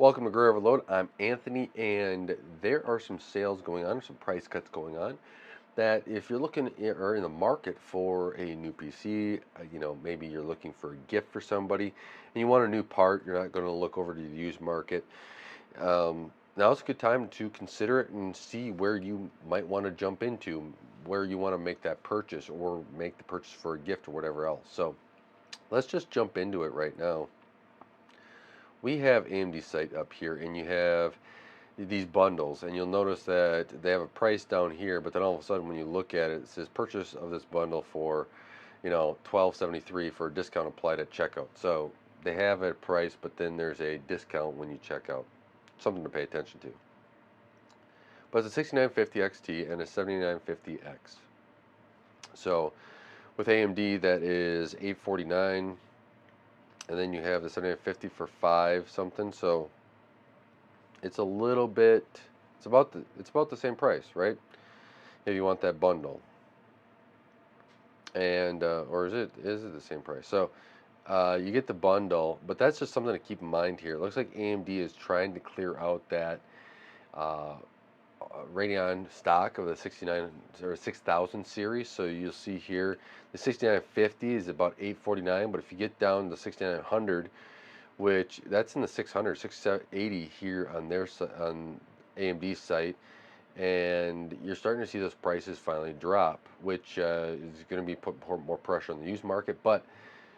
Welcome to Grow Overload. I'm Anthony, and there are some sales going on, some price cuts going on. That if you're looking or in the market for a new PC, maybe you're looking for a gift for somebody, and you want a new part. You're not going to look over to the used market. Now's a good time to consider it and see where you might want to jump into, where you want to make that purchase or make the purchase for a gift or whatever else. So let's just jump into it right now. We have AMD site up here, and you have these bundles, and you'll notice that they have a price down here, but then all of a sudden when you look at it, it says purchase of this bundle for 1273 for a discount applied at checkout. So they have a price, but then there's a discount when you check out. Something to pay attention to. But it's a 6950 XT and a 7950X. So with AMD that is 849, and then you have the 7950 for 5 something. So it's a little bit, it's about the same price, right? If you want that bundle, and or is it the same price? So you get the bundle, but that's just something to keep in mind here. It looks like AMD is trying to clear out that uh, Radeon stock of the 69 or 6000 series. So you'll see here the 6950 is about 849, but if you get down to 6900, which that's in the 600, 680 here on on AMD's site, and you're starting to see those prices finally drop, which is going to be put more pressure on the used market. But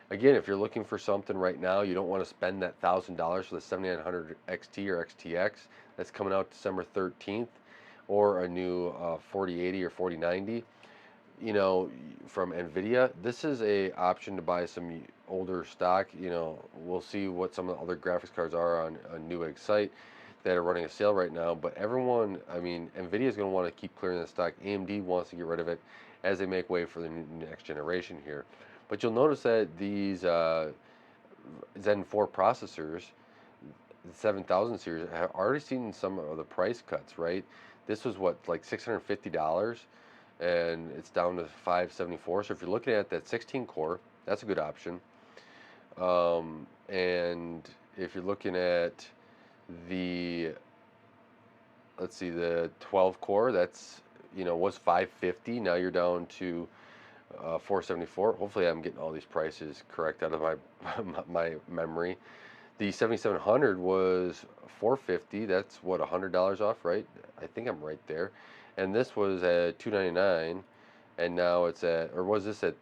again, if you're looking for something right now, you don't want to spend that $1,000 for the 7900 XT or XTX that's coming out December 13th, or a new 4080 or 4090. From Nvidia, this is a option to buy some older stock. We'll see what some of the other graphics cards are on a Newegg site that are running a sale right now. But everyone, I mean, Nvidia is going to want to keep clearing the stock. AMD wants to get rid of it as they make way for the next generation here. But you'll notice that these Zen 4 processors, the 7000 series, have already seen some of the price cuts, right? This was what, like $650, and it's down to 574. So if you're looking at that 16 core, that's a good option. And if you're looking at the, let's see, the 12 core, that's was 550. Now you're down to 474. Hopefully I'm getting all these prices correct out of my my memory. The 7700 was 450. That's what, $100 off, right? I think I'm right there. And this was at 299, and now it's at, or was this at,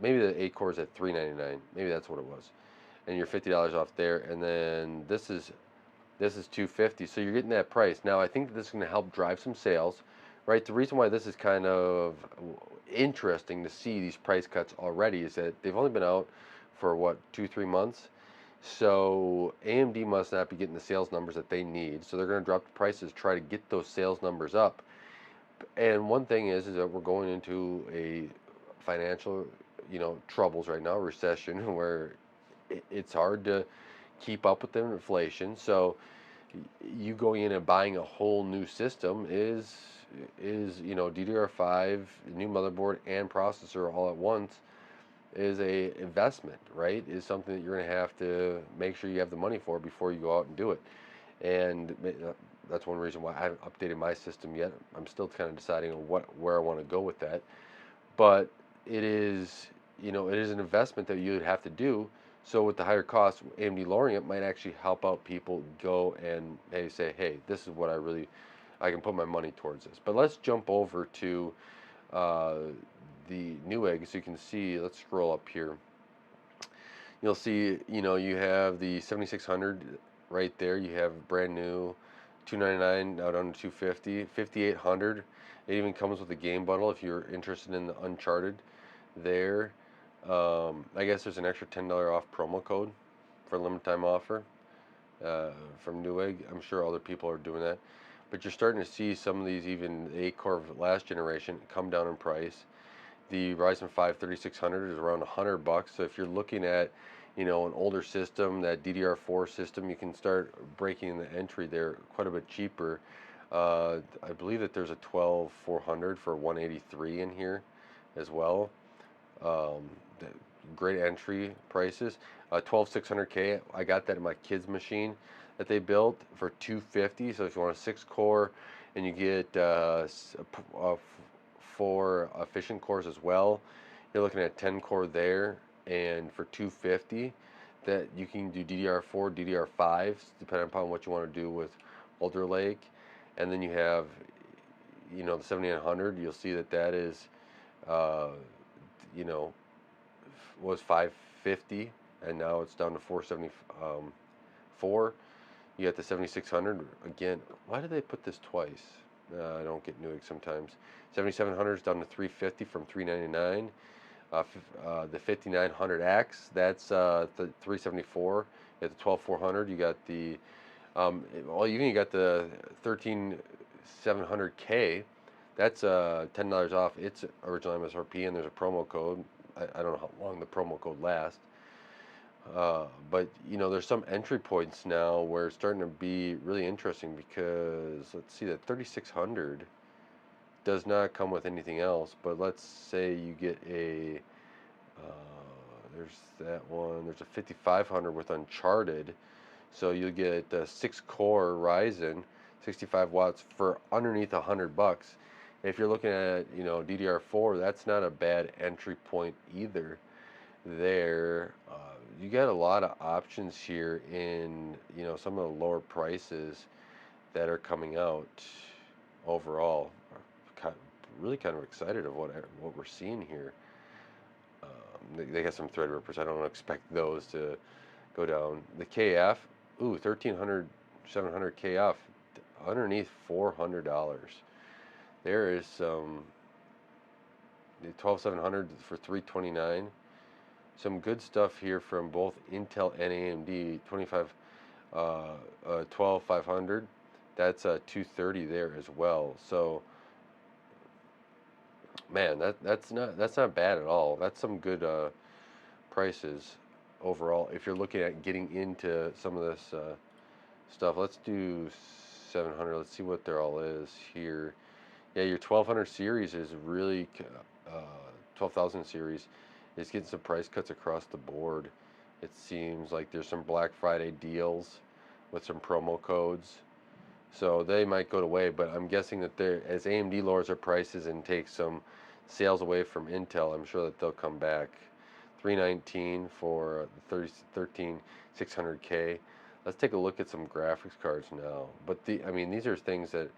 maybe the 8 core is at 399. Maybe that's what it was. And you're $50 off there. And then this is 250. So you're getting that price. Now I think that this is going to help drive some sales, right? The reason why this is kind of interesting to see these price cuts already is that they've only been out for what, 2-3 months. So AMD must not be getting the sales numbers that they need. So they're going to drop the prices, try to get those sales numbers up. And one thing is that we're going into a financial, troubles right now, recession, where it's hard to keep up with the inflation. So you going in and buying a whole new system is DDR5, new motherboard and processor all at once, is a investment, right? Is something that you're going to have to make sure you have the money for before you go out and do it. And that's one reason why I haven't updated my system yet. I'm still kind of deciding on where I want to go with that. But it is an investment that you would have to do. So with the higher cost, AMD lowering it might actually help out people go and say, hey, this is what I can put my money towards this. But let's jump over to uh, the Newegg, so you can see. Let's scroll up here. You'll see, you have the 7600 right there. You have brand new 299 now down to 250, 5800. It even comes with a game bundle if you're interested in the Uncharted there. I guess there's an extra $10 off promo code for a limited time offer from Newegg. I'm sure other people are doing that. But you're starting to see some of these, even the 8 core of last generation, come down in price. The Ryzen 5 3600 is around $100. So if you're looking at, an older system, that DDR4 system, you can start breaking the entry there quite a bit cheaper. I believe that there's a 12400 for 183 in here as well. Um, Great entry prices. 12600K. I got that in my kid's machine. that they built for 250. So if you want a 6 core and you get 4 efficient cores as well, you're looking at 10 core there, and for 250, that you can do DDR4, DDR5, depending upon what you want to do with Alder Lake. And then you have, the 7900. You'll see that that is, uh, you know, was 550, and now it's down to 474. You got the 7600 again. Why do they put this twice? I don't get Newegg sometimes. 7700 is down to 350 from 399. The 5900X, that's the 374. You got the 12400. You got the you got the 13700K. That's $10 off its original MSRP, and there's a promo code. I don't know how long the promo code lasts. But there's some entry points now where it's starting to be really interesting, because let's see, that 3600 does not come with anything else. But let's say you get there's that one. There's a 5500 with Uncharted, so you'll get a 6-core Ryzen, 65 watts for underneath $100. If you're looking at DDR4, that's not a bad entry point either. There, you got a lot of options here in some of the lower prices that are coming out. Overall, really kind of excited of what we're seeing here. They got some Threadrippers. I don't expect those to go down. The KF, 1300, 700 KF, underneath $400. There is some the 12700 for 329. Some good stuff here from both Intel and AMD. 12500. That's 230 there as well. So, man, that's not bad at all. That's some good prices overall. If you're looking at getting into some of this stuff, let's do 700. Let's see what there all is here. Yeah, your 1200 series is really 12,000 series is getting some price cuts across the board. It seems like there's some Black Friday deals with some promo codes. So they might go away, but I'm guessing that as AMD lowers their prices and takes some sales away from Intel, I'm sure that they'll come back. 319 for the 13600K. Let's take a look at some graphics cards now. But these are things that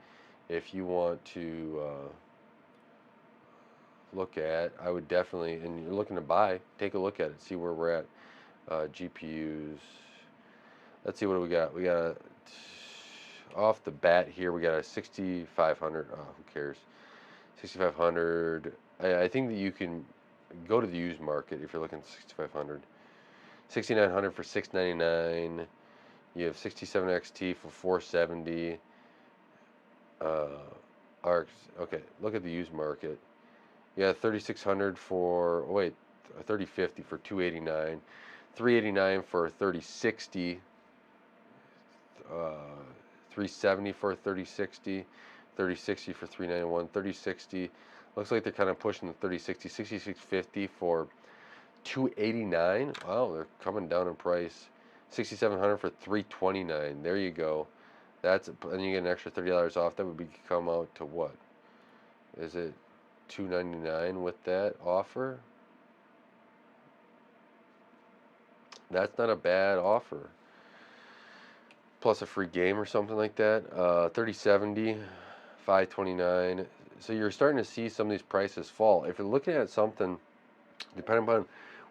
if you want to look at, I would definitely, and you're looking to buy, take a look at it, see where we're at. GPUs. Let's see, what do we got? We got a off the bat here, we got a 6500. Who cares? 6500. I think that you can go to the used market if you're looking at 6500. 6900 for 699. You have 67XT for 470. ARCs. Okay, look at the used market. You got 3600 for 3050 for 289. 389 for 3060. 370 for 3060, 3060 for 391, 3060. Looks like they're kind of pushing the 3060, 6650 for 289. Wow, they're coming down in price. 6700 for 329. There you go. And you get an extra $30 off. That would come out to what? Is it 299 with that offer? That's not a bad offer. Plus a free game or something like that. 3070, 529. So you're starting to see some of these prices fall. If you're looking at something, depending upon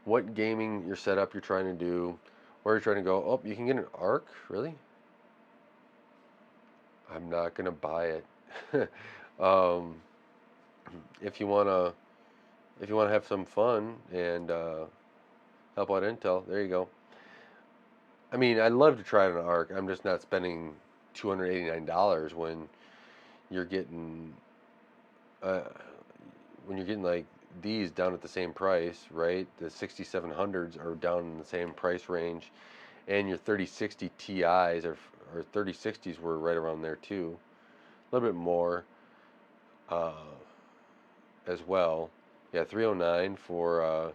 what gaming your setup you're trying to do, where you're trying to go, you can get an ARC, really? I'm not gonna buy it. If you wanna have some fun and help out Intel, there you go. I'd love to try it on an ARC. I'm just not spending $289 when you're getting like these down at the same price, right? The 6700s are down in the same price range, and your 3060 Ti's or 3060s were right around there too, a little bit more as well. Yeah, 309 for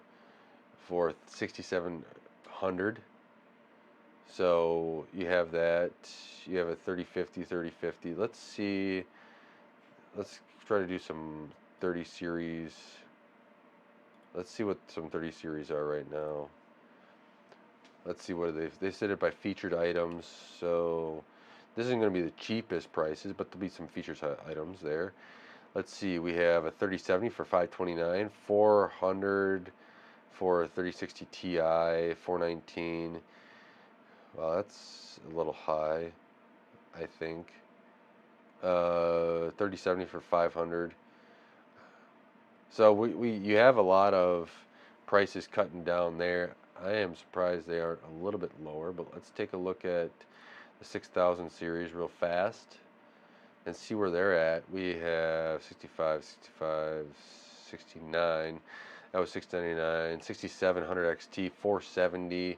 6700. So you have that. You have a 3050, 3050. Let's see. Let's try to do some 30 series. Let's see what some 30 series are right now. Let's see what they said it by featured items. So this isn't going to be the cheapest prices, but there'll be some featured items there. Let's see. We have a 3070 for 529, 400 for a 3060 Ti, 419. Well, that's a little high, I think. 3070 for 500. So you have a lot of prices cutting down there. I am surprised they aren't a little bit lower, but let's take a look at the 6000 series real fast and see where they're at. We have 65, 65, 69. That was 699, 6700 XT, 470.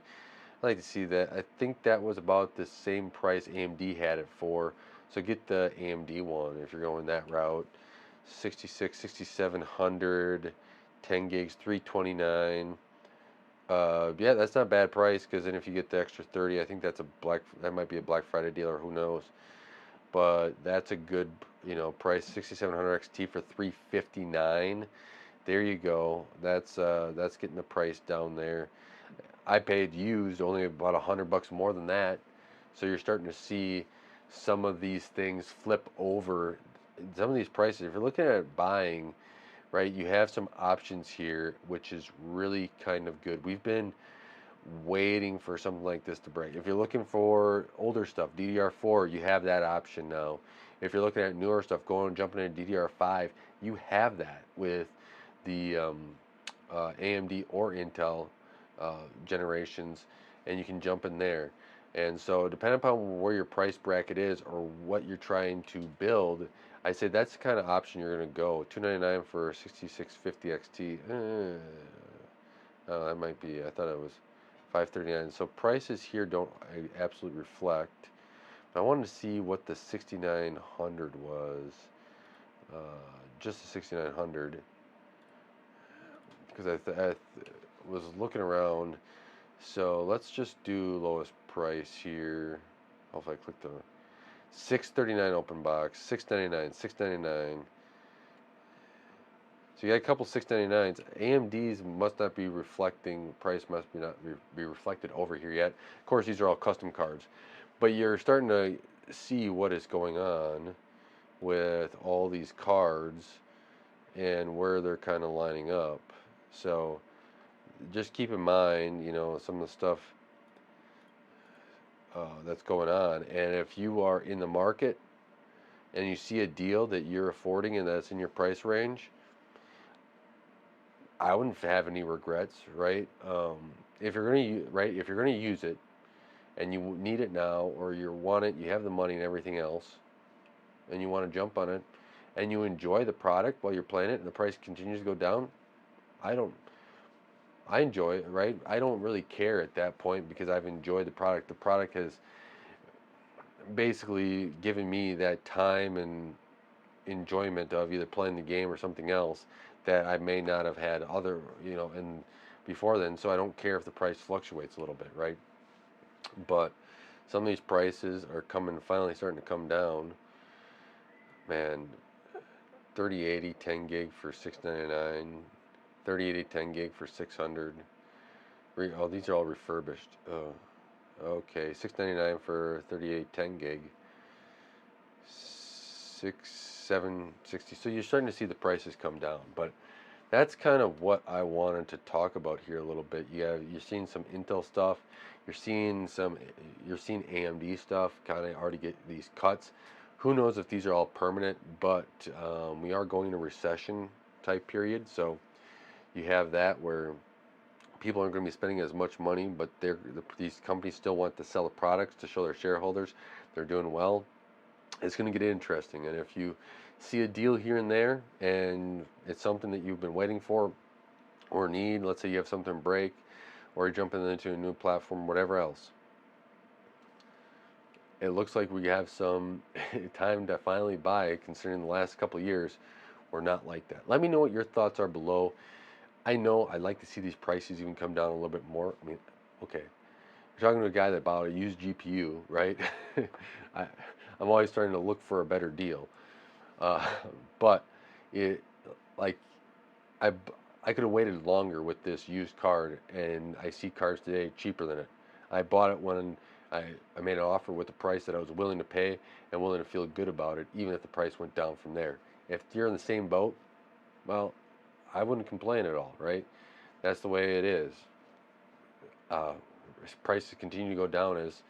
I like to see that. I think that was about the same price AMD had it for. So get the AMD one if you're going that route. 66, 6700, 10 gigs, 329. Yeah, that's not a bad price because then if you get the extra 30, I think that might be a Black Friday deal or who knows. But that's a good, price. 6700 XT for 359. There you go. That's getting the price down there. I paid used only about $100 more than that. So you're starting to see some of these things flip over. Some of these prices, if you're looking at buying, right, you have some options here, which is really kind of good. We've been waiting for something like this to break. If you're looking for older stuff, DDR4, you have that option now. If you're looking at newer stuff, jumping into DDR5, you have that with the AMD or Intel generations, and you can jump in there. And so, depending upon where your price bracket is or what you're trying to build, I say that's the kind of option you're going to go. 299 for 6650 XT. Oh, that might be. I thought it was 539. So prices here don't absolutely reflect. But I wanted to see what the 6900 was. Uh, just the 6900, because I was looking around. So let's just do lowest price here. Hopefully I click the 639 open box, 699, 699. So you got a couple 699s. AMD's must not be reflecting, price must be not be reflected over here yet. Of course, these are all custom cards. But you're starting to see what is going on with all these cards and where they're kind of lining up. So just keep in mind, some of the stuff that's going on. And if you are in the market and you see a deal that you're affording and that's in your price range, I wouldn't have any regrets, right? If you're gonna use it and you need it now, or you want it, you have the money and everything else, and you want to jump on it, and you enjoy the product while you're playing it, and the price continues to go down, I don't. I enjoy it, right? I don't really care at that point because I've enjoyed the product. The product has basically given me that time and enjoyment of either playing the game or something else that I may not have had and before then. So I don't care if the price fluctuates a little bit, right? But some of these prices are finally starting to come down. Man, 3080 10 gig for 699, 3080 10 gig for 600. Oh, these are all refurbished. Oh, okay, 699 for 38 10 gig. 760. So you're starting to see the prices come down, but that's kind of what I wanted to talk about here a little bit. You're seeing some Intel stuff. You're seeing AMD stuff kind of already get these cuts. Who knows if these are all permanent, but we are going into recession type period. So you have that where people aren't going to be spending as much money, but these companies still want to sell the products to show their shareholders they're doing well. It's going to get interesting. And if you see a deal here and there and it's something that you've been waiting for or need, let's say you have something break or you're jumping into a new platform, whatever else, it looks like we have some time to finally buy, considering the last couple of years were not like that. Let me know what your thoughts are below. I know I'd like to see these prices even come down a little bit more. I mean, okay, You're talking to a guy that bought a used GPU, right? I, I'm always trying to look for a better deal. Uh, but it, like, I, I could have waited longer with this used card, and I see cars today cheaper than it. I bought it when I made an offer with the price that I was willing to pay and willing to feel good about it, even if the price went down from there. If you're in the same boat, well, I wouldn't complain at all, right? That's the way it is. Uh, Prices continue to go down as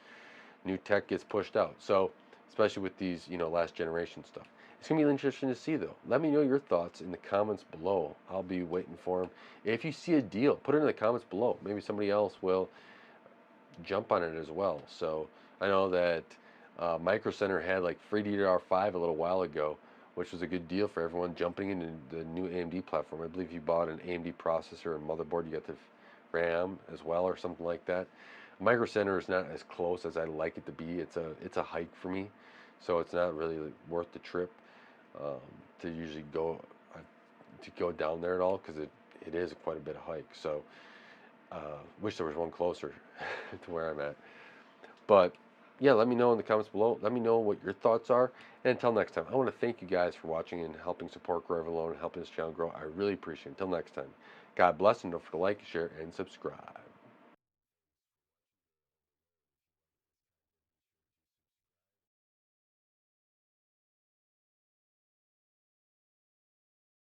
new tech gets pushed out. So, especially with these, last generation stuff. It's gonna be interesting to see though. Let me know your thoughts in the comments below. I'll be waiting for them. If you see a deal, put it in the comments below. Maybe somebody else will jump on it as well. So I know that Micro Center had like free DDR5 a little while ago, which was a good deal for everyone jumping into the new AMD platform. I believe if you bought an AMD processor and motherboard, you got the RAM as well or something like that. Micro Center is not as close as I like it to be. It's a hike for me, so it's not really worth the trip um, to usually go down there at all because it is quite a bit of hike. So wish there was one closer to where I'm at. But yeah, let me know in the comments below. Let me know what your thoughts are. And until next time, I want to thank you guys for watching and helping support Grow Alone and helping this channel grow. I really appreciate it. Until next time, God bless and don't forget to like, share, and subscribe.